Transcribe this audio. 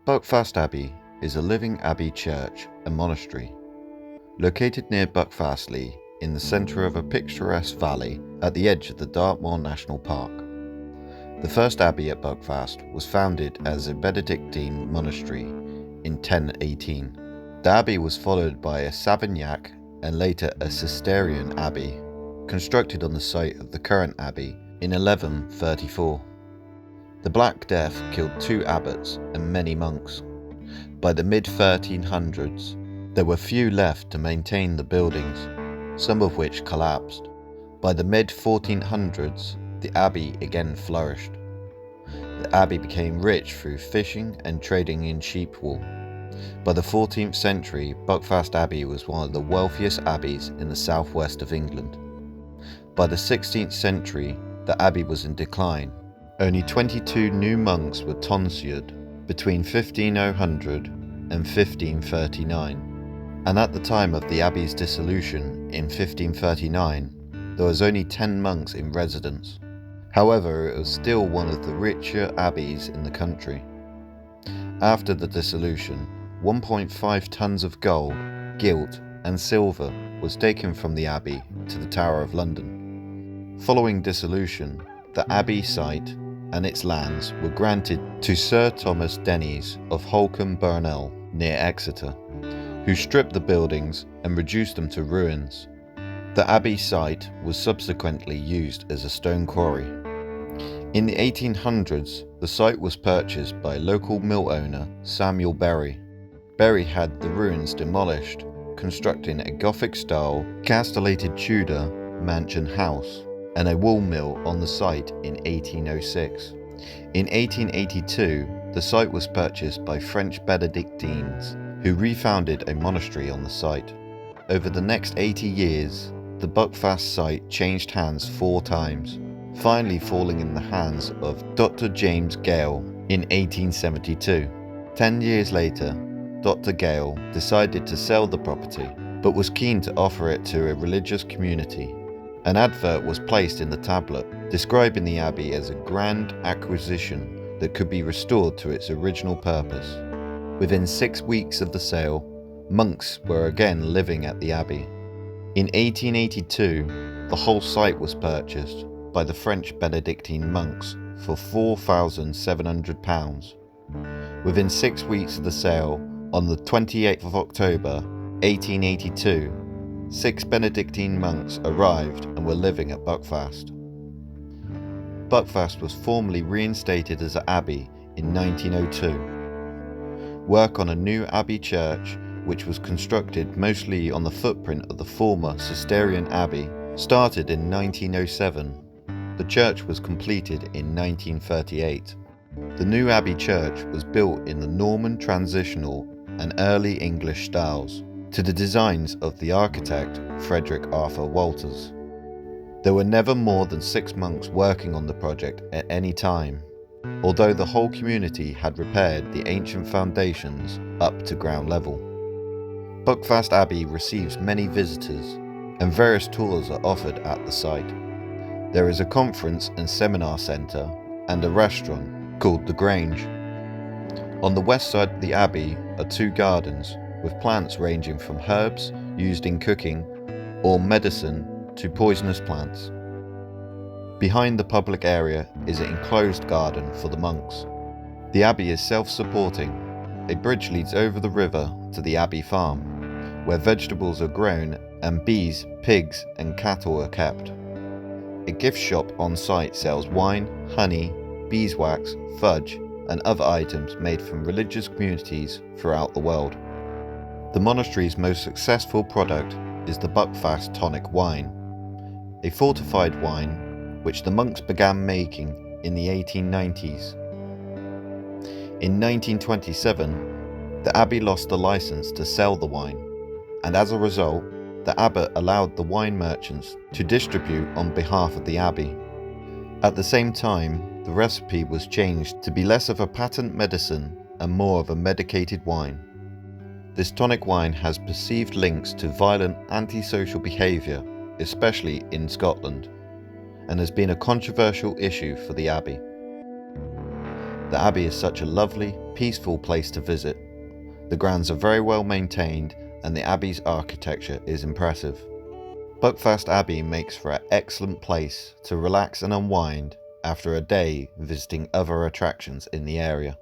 Buckfast Abbey is a living abbey church and monastery, located near Buckfastleigh in the centre of a picturesque valley at the edge of the Dartmoor National Park. The first abbey at Buckfast was founded as a Benedictine monastery in 1018. The abbey was followed by a Savignac and later a Cistercian abbey, constructed on the site of the current abbey in 1134. The Black Death killed 2 abbots and many monks. By the mid-1300s, there were few left to maintain the buildings, some of which collapsed. By the mid-1400s, the abbey again flourished. The abbey became rich through fishing and trading in sheep wool. By the 14th century, Buckfast Abbey was one of the wealthiest abbeys in the southwest of England. By the 16th century, the abbey was in decline. Only 22 new monks were tonsured between 1500 and 1539, and at the time of the abbey's dissolution in 1539, there was only 10 monks in residence. However, it was still one of the richer abbeys in the country. After the dissolution, 1.5 tons of gold, gilt and silver was taken from the abbey to the Tower of London. Following dissolution, the abbey site and its lands were granted to Sir Thomas Denys of Holcombe Burnell near Exeter, who stripped the buildings and reduced them to ruins. The abbey site was subsequently used as a stone quarry. In the 1800s, the site was purchased by local mill owner Samuel Berry. Berry had the ruins demolished, constructing a Gothic-style, castellated Tudor mansion house and a wool mill on the site in 1806. In 1882, the site was purchased by French Benedictines, who refounded a monastery on the site. Over the next 80 years, the Buckfast site changed hands 4 times, finally falling in the hands of Dr. James Gale in 1872. 10 years later, Dr. Gale decided to sell the property, but was keen to offer it to a religious community. An advert was placed in the tablet, describing the abbey as a grand acquisition that could be restored to its original purpose. Within 6 weeks of the sale, monks were again living at the abbey. In 1882, the whole site was purchased by the French Benedictine monks for £4,700. Within 6 weeks of the sale, on the 28th of October, 1882, 6 Benedictine monks arrived and were living at Buckfast. Buckfast was formally reinstated as an abbey in 1902. Work on a new abbey church, which was constructed mostly on the footprint of the former Cistercian abbey, started in 1907. The church was completed in 1938. The new abbey church was built in the Norman transitional and early English styles, to the designs of the architect Frederick Arthur Walters. There were never more than 6 monks working on the project at any time, although the whole community had repaired the ancient foundations up to ground level. Buckfast Abbey receives many visitors, and various tours are offered at the site. There is a conference and seminar centre and a restaurant called the Grange. On the west side of the abbey are 2 gardens with plants ranging from herbs used in cooking or medicine to poisonous plants. Behind the public area is an enclosed garden for the monks. The abbey is self-supporting. A bridge leads over the river to the abbey farm, where vegetables are grown and bees, pigs and cattle are kept. A gift shop on site sells wine, honey, beeswax, fudge and other items made from religious communities throughout the world. The monastery's most successful product is the Buckfast Tonic Wine, a fortified wine which the monks began making in the 1890s. In 1927, the abbey lost the license to sell the wine, and as a result, the abbot allowed the wine merchants to distribute on behalf of the abbey. At the same time, the recipe was changed to be less of a patent medicine and more of a medicated wine. This tonic wine has perceived links to violent antisocial behaviour, especially in Scotland, and has been a controversial issue for the abbey. The Abbey is such a lovely, peaceful place to visit. The grounds are very well maintained and the Abbey's architecture is impressive. Buckfast Abbey makes for an excellent place to relax and unwind after a day visiting other attractions in the area.